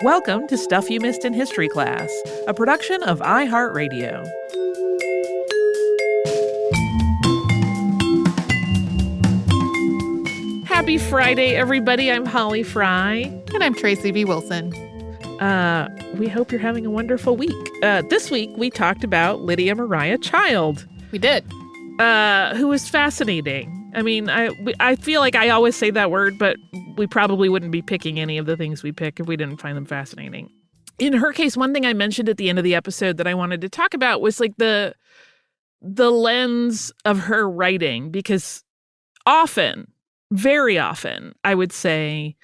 Welcome to Stuff You Missed in History Class, a production of iHeartRadio. Happy Friday, everybody. I'm Holly Fry. And I'm Tracy V. Wilson. We hope you're having a wonderful week. This week, we talked about Lydia Mariah Child. We did. Who was fascinating. I mean, I feel like I always say that word, but we probably wouldn't be picking any of the things we pick if we didn't find them fascinating. In her case, one thing I mentioned at the end of the episode that I wanted to talk about was like the lens of her writing, because often, very often, I would say,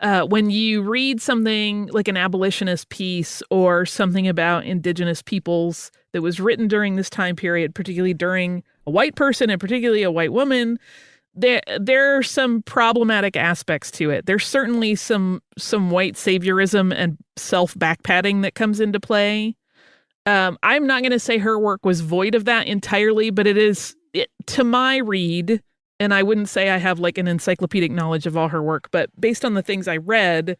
when you read something like an abolitionist piece or something about indigenous peoples that was written during this time period, particularly during a white person and particularly a white woman, there are some problematic aspects to it. There's certainly some white saviorism and self-backpatting that comes into play. I'm not going to say her work was void of that entirely, but to my read, and I wouldn't say I have like an encyclopedic knowledge of all her work, but based on the things I read,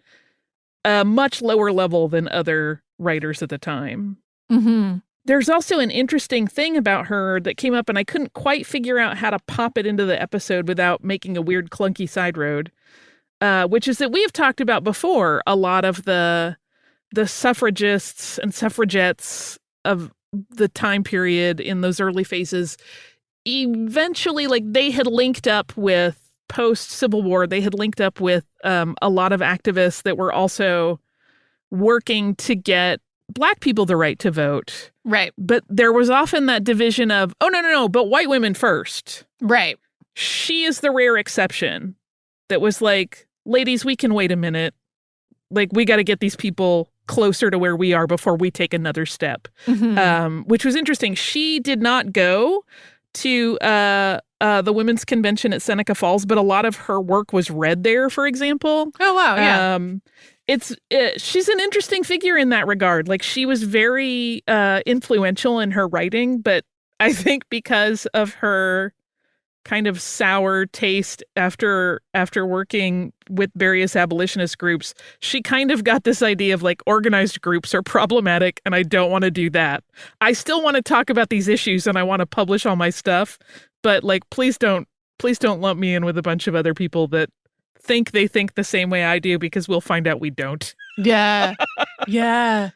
a much lower level than other writers at the time. Mm-hmm. There's also an interesting thing about her that came up, and I couldn't quite figure out how to pop it into the episode without making a weird clunky side road, which is that we have talked about before a lot of the suffragists and suffragettes of the time period in those early phases. Eventually, like, they had linked up with post-Civil War, they had linked up with a lot of activists that were also working to get Black people the right to vote. Right. But there was often that division of, oh, no, but white women first. Right. She is the rare exception that was like, ladies, we can wait a minute. Like, we got to get these people closer to where we are before we take another step, which was interesting. She did not go to the Women's Convention at Seneca Falls, but a lot of her work was read there, for example. Oh, wow, yeah. She's an interesting figure in that regard. Like, she was very influential in her writing, but I think because of her kind of sour taste after working with various abolitionist groups, she kind of got this idea of like, organized groups are problematic and I don't want to do that. I still want to talk about these issues and I want to publish all my stuff, but like, please don't lump me in with a bunch of other people that they think the same way I do, because we'll find out we don't. Yeah. Yeah.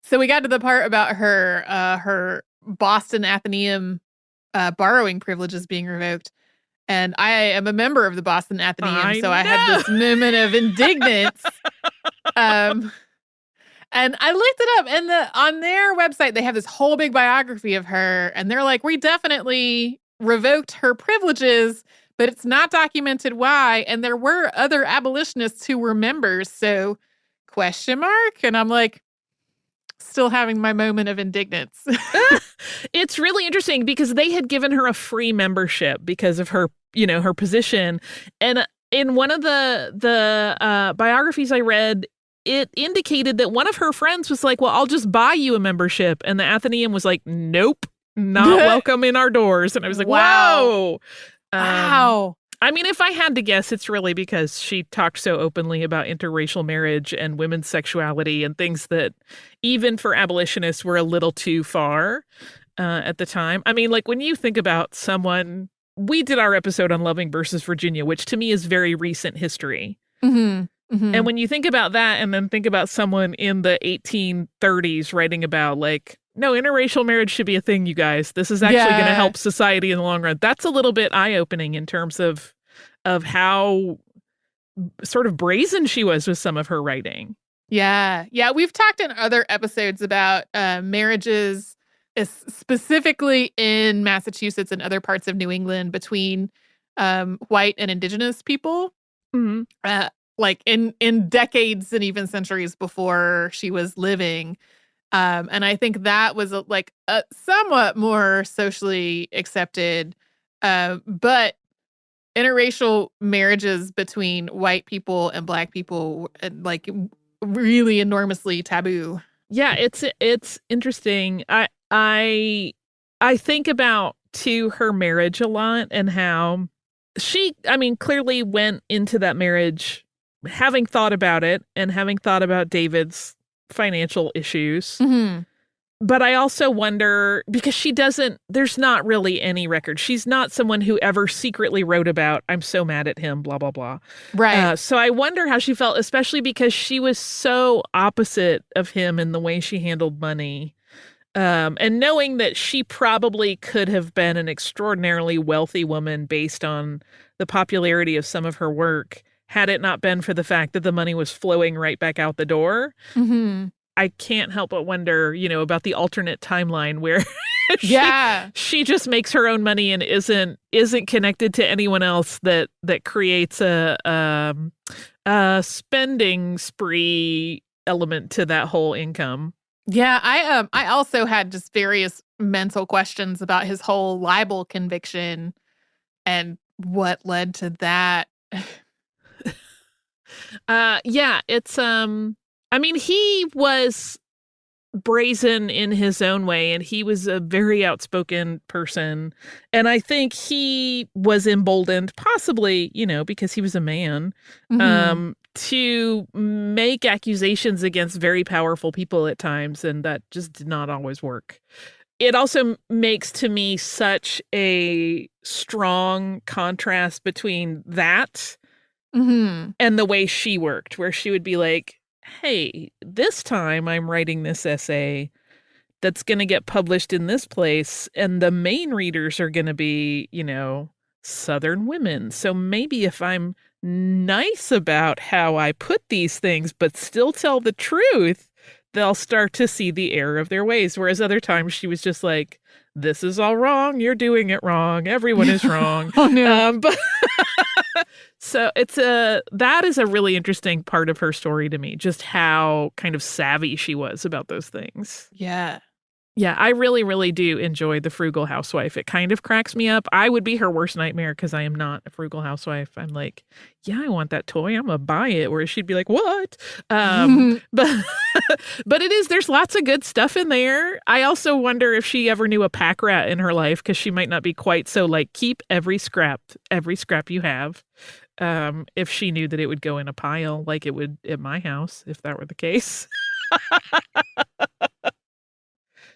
So we got to the part about her Boston Athenaeum borrowing privileges being revoked. And I am a member of the Boston Athenaeum, I had this moment of indignance. And I looked it up, and on their website, they have this whole big biography of her, and they're like, we definitely revoked her privileges, but it's not documented why. And there were other abolitionists who were members. So question mark? And I'm like, still having my moment of indignance. It's really interesting because they had given her a free membership because of her, her position. And in one of the biographies I read, it indicated that one of her friends was like, well, I'll just buy you a membership. And the Athenaeum was like, nope, not welcome in our doors. And I was like, wow. Whoa. Wow. I mean, if I had to guess, it's really because she talked so openly about interracial marriage and women's sexuality and things that even for abolitionists were a little too far at the time. I mean, like, when you think about someone, we did our episode on Loving versus Virginia, which to me is very recent history. Mm-hmm. Mm-hmm. And when you think about that and then think about someone in the 1830s writing about like, no, interracial marriage should be a thing, you guys. This is actually going to help society in the long run. That's a little bit eye-opening in terms of how sort of brazen she was with some of her writing. Yeah. Yeah. We've talked in other episodes about marriages, specifically in Massachusetts and other parts of New England, between white and indigenous people. Mm-hmm. Like in decades and even centuries before she was living. And I think that was a somewhat more socially accepted, but interracial marriages between white people and Black people, like, really enormously taboo. Yeah, it's interesting. I think about too her marriage a lot and how she, I mean, clearly went into that marriage having thought about it and having thought about David's financial issues. Mm-hmm. But I also wonder, because there's not really any record. She's not someone who ever secretly wrote about, I'm so mad at him, blah, blah, blah. Right. So I wonder how she felt, especially because she was so opposite of him in the way she handled money. And knowing that she probably could have been an extraordinarily wealthy woman based on the popularity of some of her work, had it not been for the fact that the money was flowing right back out the door. Mm-hmm. I can't help but wonder, about the alternate timeline where she just makes her own money and isn't connected to anyone else, that creates a spending spree element to that whole income. Yeah, I also had just various mental questions about his whole libel conviction and what led to that. Yeah, it's I mean, he was brazen in his own way, and he was a very outspoken person. And I think he was emboldened, possibly, because he was a man, Mm-hmm. to make accusations against very powerful people at times, and that just did not always work. It also makes to me such a strong contrast between that Mm-hmm. and the way she worked, where she would be like, hey, this time I'm writing this essay that's going to get published in this place, and the main readers are going to be, Southern women. So maybe if I'm nice about how I put these things, but still tell the truth, they'll start to see the error of their ways. Whereas other times she was just like, this is all wrong. You're doing it wrong. Everyone is wrong. Oh, no. But so that is a really interesting part of her story to me, just how kind of savvy she was about those things. Yeah. Yeah, I really, really do enjoy The Frugal Housewife. It kind of cracks me up. I would be her worst nightmare because I am not a frugal housewife. I'm like, yeah, I want that toy. I'm going to buy it. Whereas she'd be like, what? But but there's lots of good stuff in there. I also wonder if she ever knew a pack rat in her life, because she might not be quite so like, keep every scrap you have. If she knew that it would go in a pile like it would at my house, if that were the case.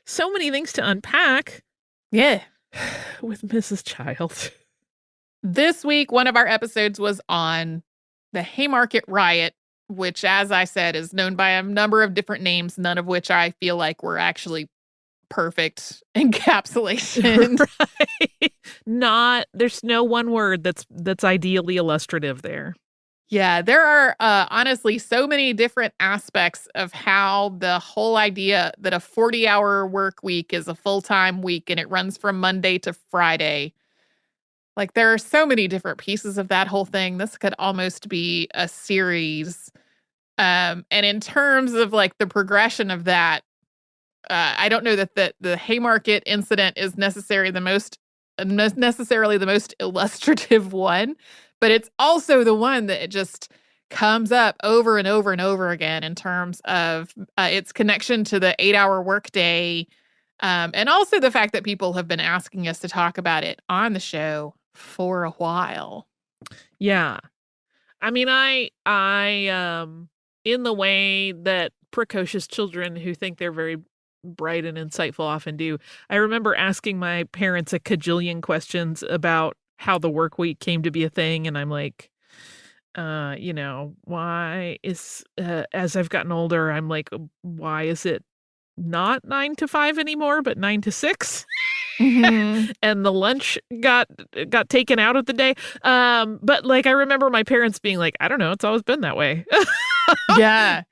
So many things to unpack. Yeah. With Mrs. Child. This week, one of our episodes was on the Haymarket riot, which, as I said, is known by a number of different names, none of which I feel like were actually perfect encapsulation. Right. There's no one word that's ideally illustrative there. Yeah, there are honestly so many different aspects of how the whole idea that a 40-hour work week is a full-time week and it runs from Monday to Friday. Like, there are so many different pieces of that whole thing. This could almost be a series. And in terms of like the progression of that, I don't know that the Haymarket incident is necessarily the most illustrative one, but it's also the one that it just comes up over and over and over again in terms of its connection to the 8-hour workday, and also the fact that people have been asking us to talk about it on the show for a while. Yeah. I mean, I in the way that precocious children who think they're very bright and insightful often do, I remember asking my parents a cajillion questions about how the work week came to be a thing. And I'm like, why is, as I've gotten older, I'm like, why is it not 9 to 5 anymore, but 9 to 6? Mm-hmm. And the lunch got taken out of the day. But like, I remember my parents being like, I don't know, it's always been that way. Yeah.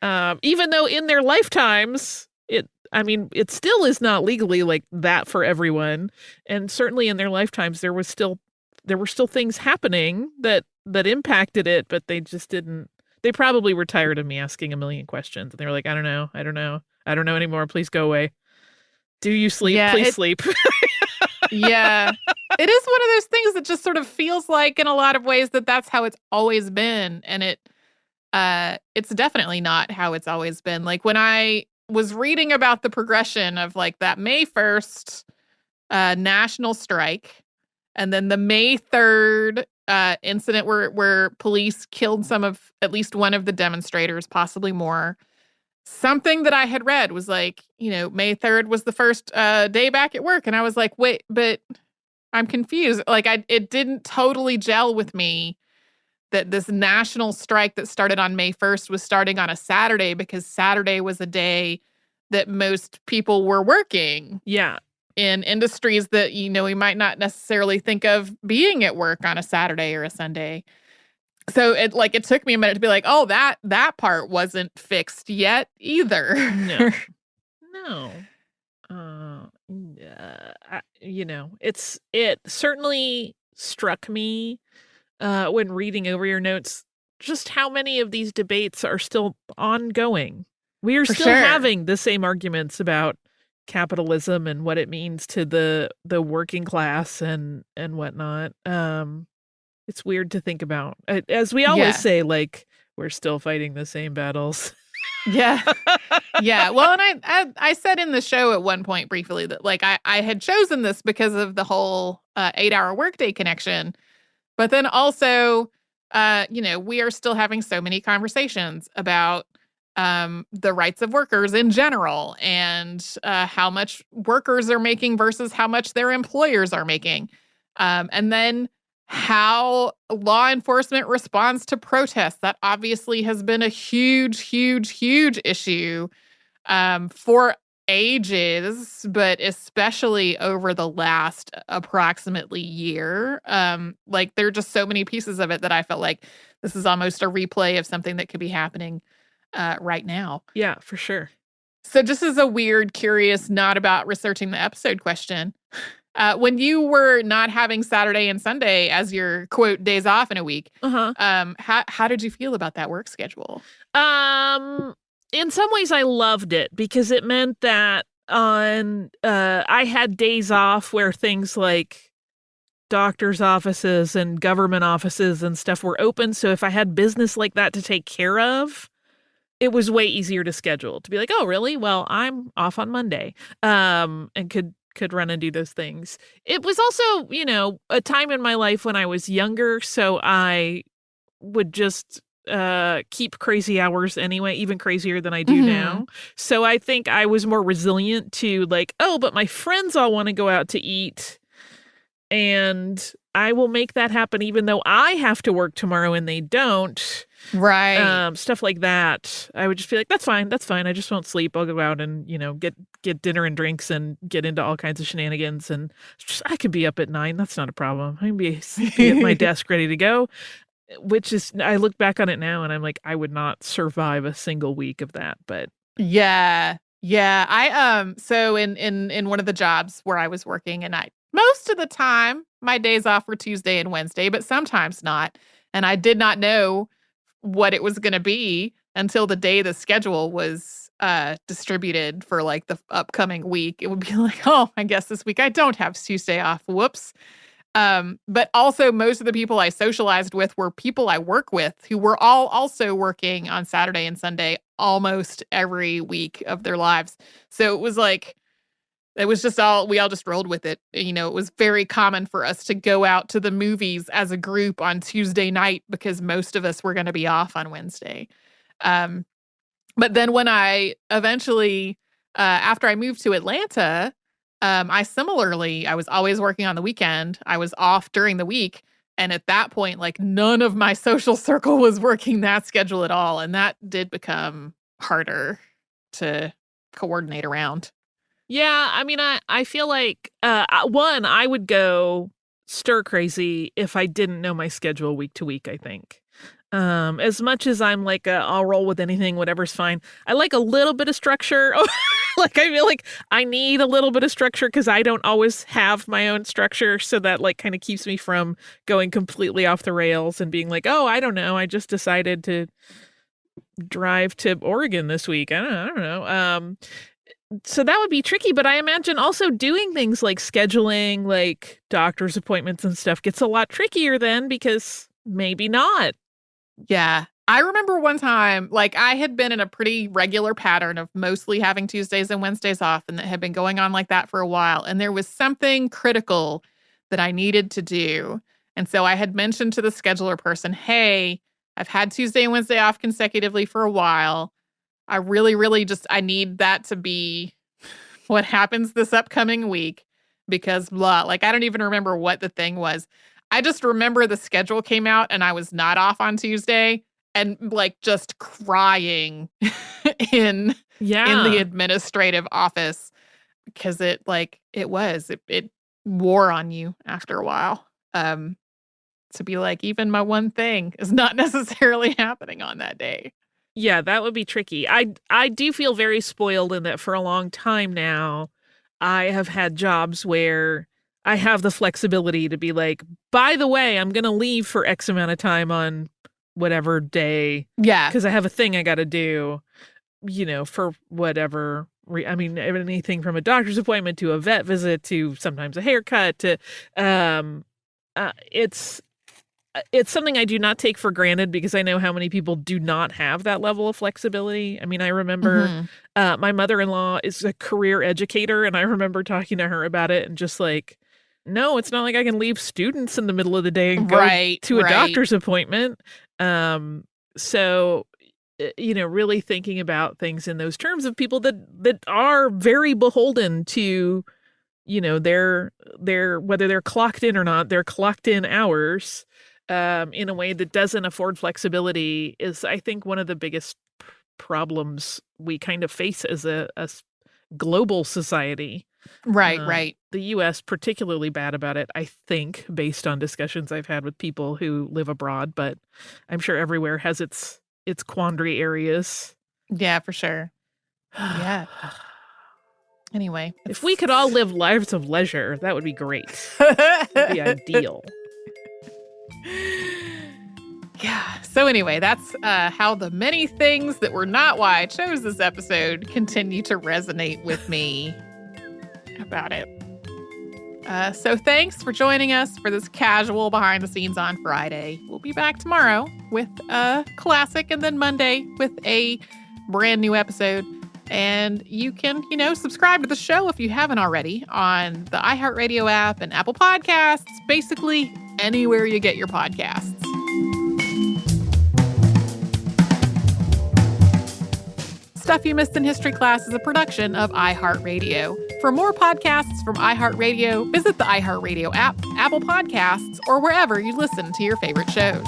Even though in their lifetimes, it still is not legally like that for everyone. And certainly in their lifetimes, there were still things happening that impacted it, but they just didn't. They probably were tired of me asking a million questions. And they were like, I don't know anymore. Please go away. Do you sleep? Yeah, Please sleep. Yeah. It is one of those things that just sort of feels like in a lot of ways that that's how it's always been. And it's definitely not how it's always been. Like, when I was reading about the progression of like that May 1st national strike, and then the May 3rd incident where police killed at least one of the demonstrators, possibly more. Something that I had read was like, May 3rd was the first day back at work. And I was like, wait, but I'm confused. Like, it didn't totally gel with me that this national strike that started on May 1st was starting on a Saturday, because Saturday was a day that most people were working. Yeah. In industries that, we might not necessarily think of being at work on a Saturday or a Sunday. So it took me a minute to be like, oh, that part wasn't fixed yet either. No. It certainly struck me when reading over your notes just how many of these debates are still ongoing. We are still having the same arguments about capitalism and what it means to the working class and whatnot. It's weird to think about. As we always say, like, we're still fighting the same battles. Yeah. Yeah. Well, and I said in the show at one point briefly that, like, I had chosen this because of the whole 8-hour workday connection. But then also, we are still having so many conversations about the rights of workers in general, and how much workers are making versus how much their employers are making. And then how law enforcement responds to protests. That obviously has been a huge, huge, huge issue for ages, but especially over the last approximately year. Like, there are just so many pieces of it that I felt like this is almost a replay of something that could be happening right now. Yeah, for sure. So just as a weird, curious, not about researching the episode question, when you were not having Saturday and Sunday as your, quote, days off in a week, how did you feel about that work schedule? In some ways, I loved it because it meant that I had days off where things like doctor's offices and government offices and stuff were open. So if I had business like that to take care of, it was way easier to schedule, to be like, oh, really? Well, I'm off on Monday, and could run and do those things. It was also, a time in my life when I was younger, so I would just keep crazy hours anyway, even crazier than I do now. So I think I was more resilient to, like, oh, but my friends all want to go out to eat, and I will make that happen even though I have to work tomorrow and they don't. Right. Stuff like that. I would just be like, that's fine. I just won't sleep. I'll go out and, get dinner and drinks and get into all kinds of shenanigans. And I could be up at 9. That's not a problem. I can be at my desk ready to go, which is, I look back on it now and I'm like, I would not survive a single week of that. But yeah. I, so in one of the jobs where I was working, and most of the time my days off were Tuesday and Wednesday, but sometimes not. And I did not know what it was going to be until the day the schedule was distributed for, like, the upcoming week. It would be like, oh, I guess this week I don't have Tuesday off. Whoops. But also most of the people I socialized with were people I work with who were all also working on Saturday and Sunday almost every week of their lives. So it was like, we all just rolled with it. It was very common for us to go out to the movies as a group on Tuesday night because most of us were going to be off on Wednesday. But then when I eventually, after I moved to Atlanta, I was always working on the weekend. I was off during the week. And at that point, like, none of my social circle was working that schedule at all. And that did become harder to coordinate around. Yeah, I mean, I feel like, one, I would go stir crazy if I didn't know my schedule week to week, I think. As much as I'm like, I'll roll with anything, whatever's fine. I like a little bit of structure. Like, I feel like I need a little bit of structure because I don't always have my own structure. So that, like, kind of keeps me from going completely off the rails and being like, oh, I don't know, I just decided to drive to Oregon this week. I don't know. So that would be tricky, but I imagine also doing things like scheduling, like doctor's appointments and stuff gets a lot trickier then, because maybe not. Yeah. I remember one time, like, I had been in a pretty regular pattern of mostly having Tuesdays and Wednesdays off, and that had been going on like that for a while. And there was something critical that I needed to do. And so I had mentioned to the scheduler person, hey, I've had Tuesday and Wednesday off consecutively for a while. I really I need that to be what happens this upcoming week because blah, like I don't even remember what the thing was. I just remember the schedule came out and I was not off on Tuesday and like just crying in the administrative office because it wore on you after a while. To be like, even my one thing is not necessarily happening on that day. Yeah, that would be tricky. I do feel very spoiled in that for a long time now, I have had jobs where I have the flexibility to be like, by the way, I'm going to leave for X amount of time on whatever day. Yeah. Because I have a thing I got to do, for whatever. I mean, anything from a doctor's appointment to a vet visit to sometimes a haircut to, it's something I do not take for granted because I know how many people do not have that level of flexibility. I mean, I remember my mother-in-law is a career educator, and I remember talking to her about it and just like, no, it's not like I can leave students in the middle of the day and go to a doctor's appointment. So, really thinking about things in those terms of people that are very beholden to, their whether they're clocked in or not, they're clocked in hours. In a way that doesn't afford flexibility is, I think, one of the biggest problems we kind of face as a global society. Right. The U.S. particularly bad about it, I think, based on discussions I've had with people who live abroad, but I'm sure everywhere has its quandary areas. Yeah, for sure. Yeah. Anyway. If we could all live lives of leisure, that would be great. That'd be ideal. Yeah. So anyway, that's how the many things that were not why I chose this episode continue to resonate with me about it. So thanks for joining us for this casual behind the scenes on Friday. We'll be back tomorrow with a classic and then Monday with a brand new episode. And you can, subscribe to the show if you haven't already on the iHeartRadio app and Apple Podcasts, basically anywhere you get your podcasts. Stuff You Missed in History Class is a production of iHeartRadio. For more podcasts from iHeartRadio, visit the iHeartRadio app, Apple Podcasts, or wherever you listen to your favorite shows.